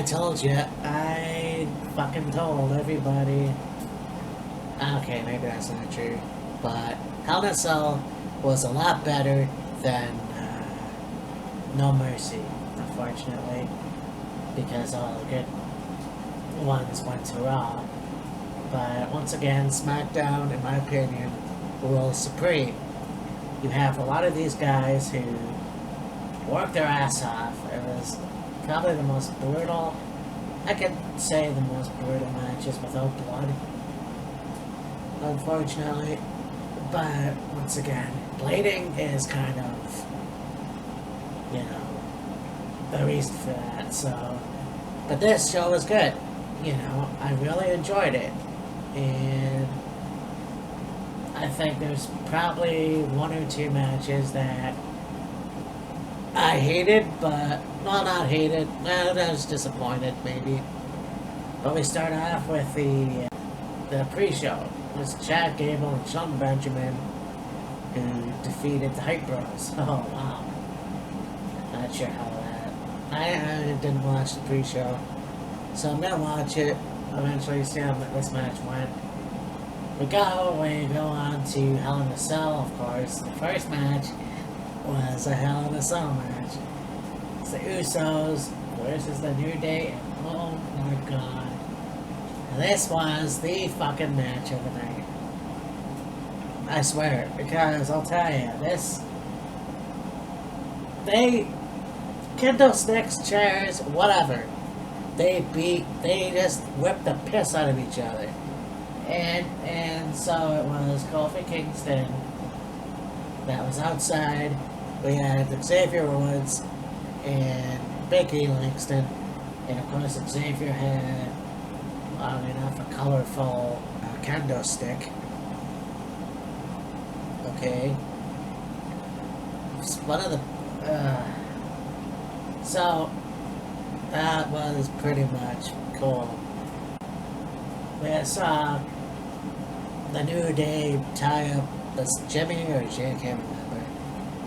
I told you. I fucking told everybody. Okay, maybe that's not true. But Hell in a Cell was a lot better than No Mercy, unfortunately. Because all the good ones went to Raw. But once again, SmackDown, in my opinion, rules supreme. You have a lot of these guys who worked their ass off. It was probably the most brutal, I could say the most brutal matches without blood, unfortunately. But once again, blading is kind of, you know, the reason for that. So, but this show was good. You know, I really enjoyed it. And I think there's probably one or two matches that I hated, but, well, not hated. Well, I was disappointed, maybe. But we start off with the pre-show. It was Chad Gable and Shelton Benjamin who defeated the Hype Bros. Oh, wow. Not sure how that... I didn't watch the pre-show, so I'm gonna watch it, eventually see how this match went. We go on to Hell in a Cell, of course. The first match was a Hell in a Cell match. It's the Usos versus the New Day, and oh my god. This was the fucking match of the night. I swear, because I'll tell you, kendo sticks, chairs, whatever. They just whipped the piss out of each other. And so it was Kofi Kingston that was outside. We had Xavier Woods and Big E Langston. And of course Xavier had enough a colorful kendo stick. Okay. It's one of the so that was pretty much cool. We saw the New Day tie up Jimmy or Jay, I can't remember.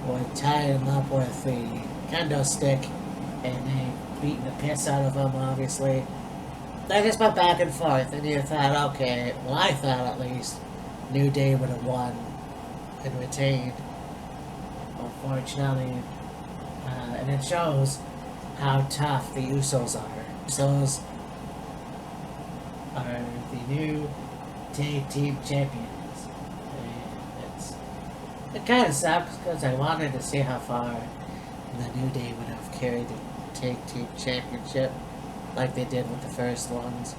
Would tie him up with the kendo stick, and they beating the piss out of him, obviously. They just went back and forth, and you thought, okay, well, I thought at least New Day would have won and retained. Unfortunately, and it shows how tough the Usos are. Usos are the new tag team champions. And it kind of sucks because I wanted to see how far the New Day would have carried the tag team championship like they did with the first ones.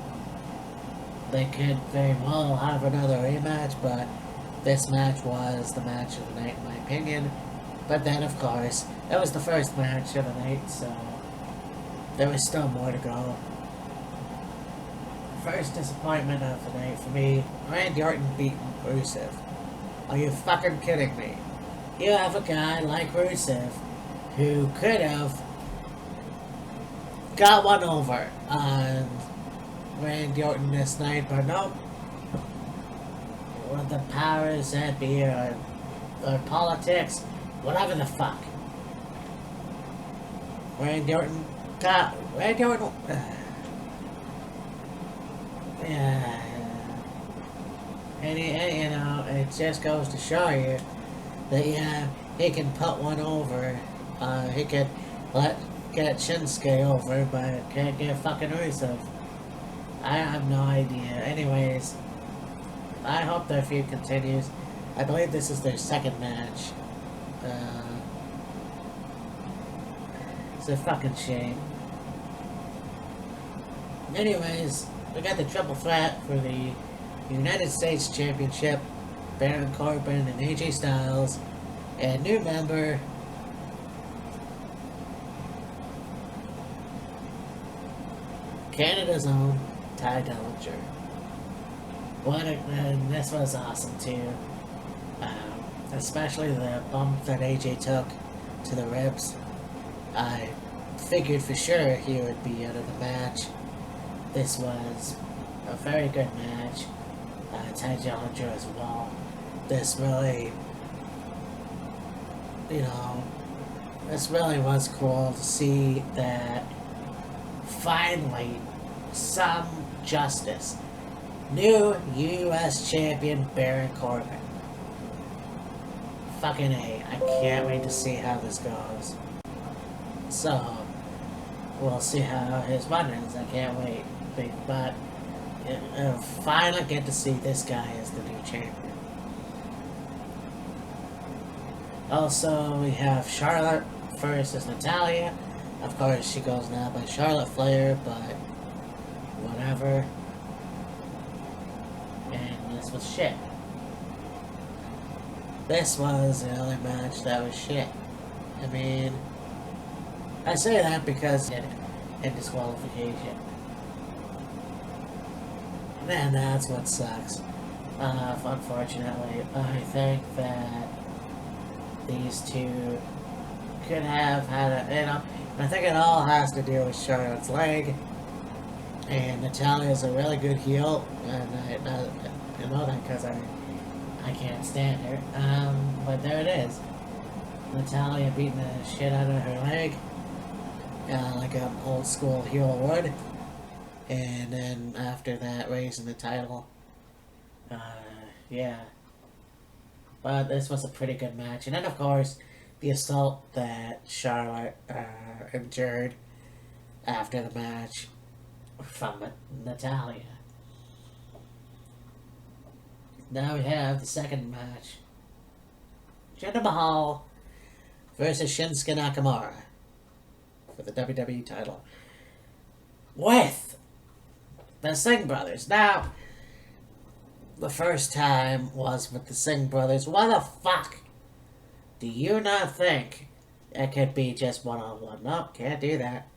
They could very well have another rematch, but this match was the match of the night in my opinion. But then, of course, it was the first match of the night, so there was still more to go. First disappointment of the night for me, Randy Orton beating Rusev. Are you fucking kidding me? You have a guy like Rusev who could have got one over on Randy Orton this night, but nope. With the powers that be, or politics, whatever the fuck. Randy Orton got... Randy Orton... yeah. And you know, it just goes to show you that, yeah, he can put one over. He could get Shinsuke over, but can't get fucking Rusev. I have no idea. Anyways, I hope their feud continues. I believe this is their second match. It's a fucking shame. Anyways, we got the triple threat for the United States Championship. Baron Corbin and AJ Styles. And new member, Canada's own Ty Dillinger. And this was awesome too. Especially the bump that AJ took to the ribs. I figured for sure he would be out of the match. This was a very good match. Ty Dillinger as well. This really, you know, this really was cool to see that finally, some justice. New U.S. champion Baron Corbin. Fucking A. I can't wait to see how this goes. So, we'll see how his run is. I can't wait. But, I'll finally get to see this guy as the new champion. Also, we have Charlotte versus Natalya. Of course, she goes now by Charlotte Flair, but whatever. And this was shit. This was the only match that was shit. I mean, I say that because it in disqualification. And that's what sucks. Unfortunately, I think that these two could have had I think it all has to do with Charlotte's leg. And Natalya's a really good heel, and I know that because I can't stand her. But there it is. Natalya beating the shit out of her leg, like an old school heel would. And then after that, raising the title. Yeah. But this was a pretty good match. And then, of course, the assault that Charlotte endured after the match from Natalya. Now we have the second match. Jinder Mahal versus Shinsuke Nakamura for the WWE title. With the Singh brothers. Now, the first time was with the Singh brothers. Why the fuck do you not think it could be just one-on-one? No, can't do that.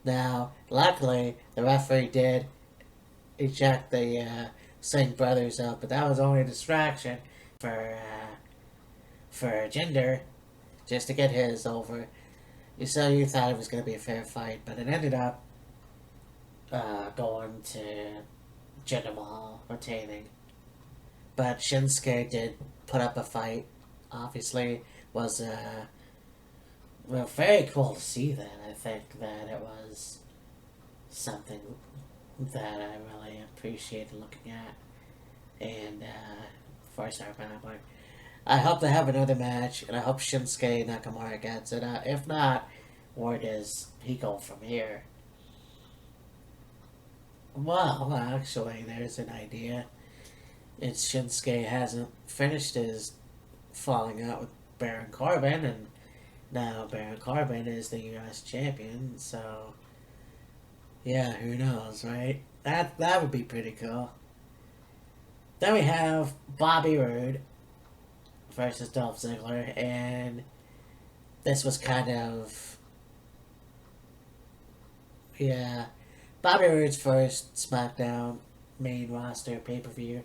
Now, luckily, the referee did eject the Singh brothers out, but that was only a distraction for Jinder, just to get his over. So you thought it was going to be a fair fight, but it ended up going to Jinder Mahal retaining. But Shinsuke did put up a fight. Obviously, was very cool to see that. I think that it was something that I really appreciated looking at. And for Sarah Bamber, I hope they have another match, and I hope Shinsuke Nakamura gets it. If not, where does he go from here? Well, actually, there's an idea. It's Shinsuke hasn't finished his falling out with Baron Corbin, and now Baron Corbin is the U.S. champion, so yeah, who knows, right? That would be pretty cool. Then we have Bobby Roode versus Dolph Ziggler, and this was kind of, yeah, Bobby Roode's first SmackDown main roster pay-per-view,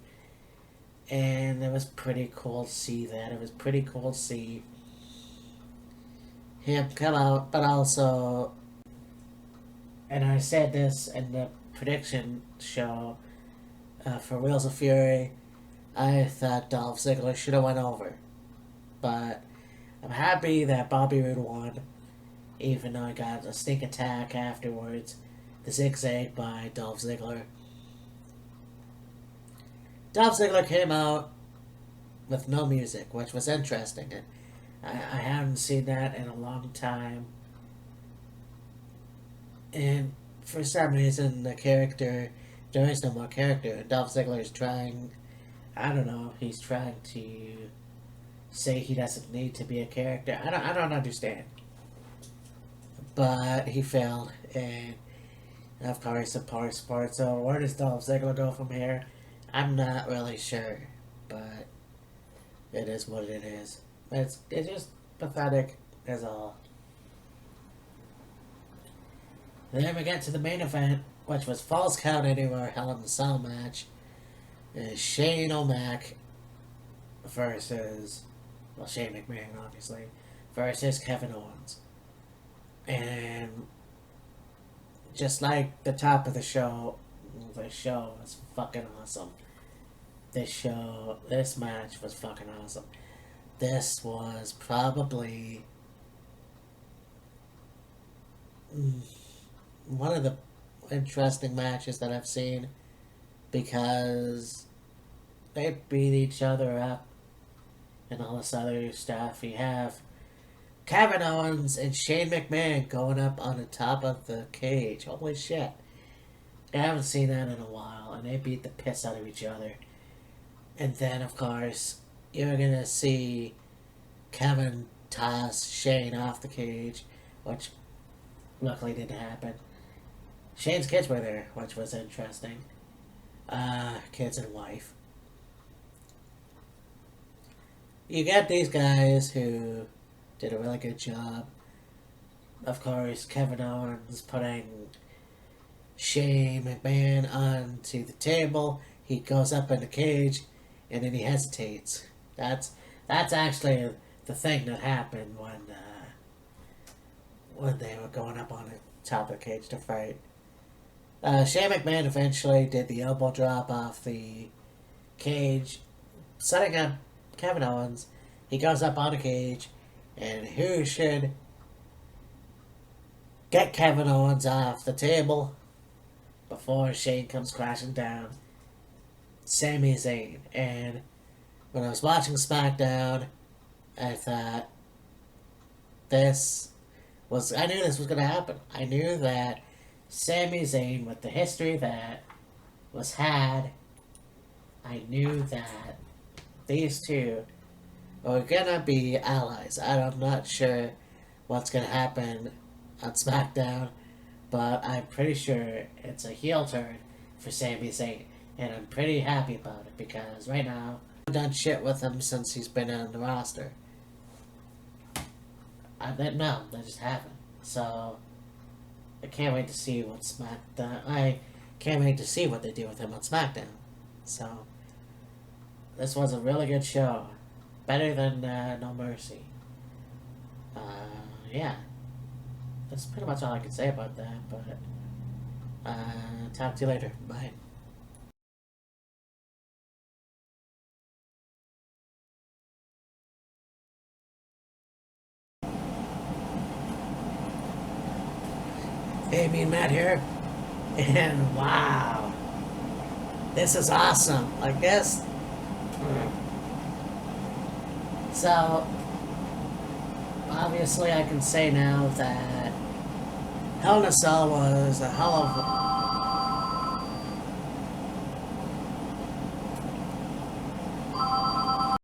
and it was pretty cool to see that. It was pretty cool to see him come out, but also, and I said this in the prediction show for Wheels of Fury, I thought Dolph Ziggler should have went over. But I'm happy that Bobby Roode won, even though I got a sneak attack afterwards. The zigzag by Dolph Ziggler. Dolph Ziggler came out with no music, which was interesting. And I haven't seen that in a long time. And for some reason, the character, there is no more character. And Dolph Ziggler is trying, I don't know, he's trying to say he doesn't need to be a character. I don't understand. But he failed, and of course, the power sport. So where does Dolph Ziggler go from here? I'm not really sure, but it is what it is. It's just pathetic as all. Then we get to the main event, which was Falls Count Anywhere Hell in a Cell match. Shane O'Mac versus, well, Shane McMahon, obviously, versus Kevin Owens. And just like the top of the show was fucking awesome. This match was fucking awesome. This was probably one of the interesting matches that I've seen because they beat each other up and all this other stuff. You have Kevin Owens and Shane McMahon going up on the top of the cage. Holy shit. I haven't seen that in a while, and they beat the piss out of each other. And then, of course, you're gonna see Kevin toss Shane off the cage, which luckily didn't happen. Shane's kids were there, which was interesting. Kids and wife. You get these guys who did a really good job. Of course, Kevin Owens putting Shane McMahon onto the table. He goes up in the cage, and then he hesitates. That's actually the thing that happened when they were going up on the top of the cage to fight. Shane McMahon eventually did the elbow drop off the cage, setting up Kevin Owens. He goes up on the cage, and who should get Kevin Owens off the table before Shane comes crashing down? Sami Zayn. And when I was watching SmackDown, I thought I knew this was going to happen. I knew that Sami Zayn, with the history that was had, I knew that these two were going to be allies. I'm not sure what's going to happen on SmackDown, but I'm pretty sure it's a heel turn for Sami Zayn. And I'm pretty happy about it because right now, I've done shit with him since he's been on the roster. No, they just haven't. So, I can't wait to see what I can't wait to see what they do with him on SmackDown. So, this was a really good show. Better than No Mercy. Yeah. That's pretty much all I can say about that, but talk to you later. Bye. Hey, me and Matt here. And wow. This is awesome. I guess. So, obviously, I can say now that Hell in a Cell was a hell of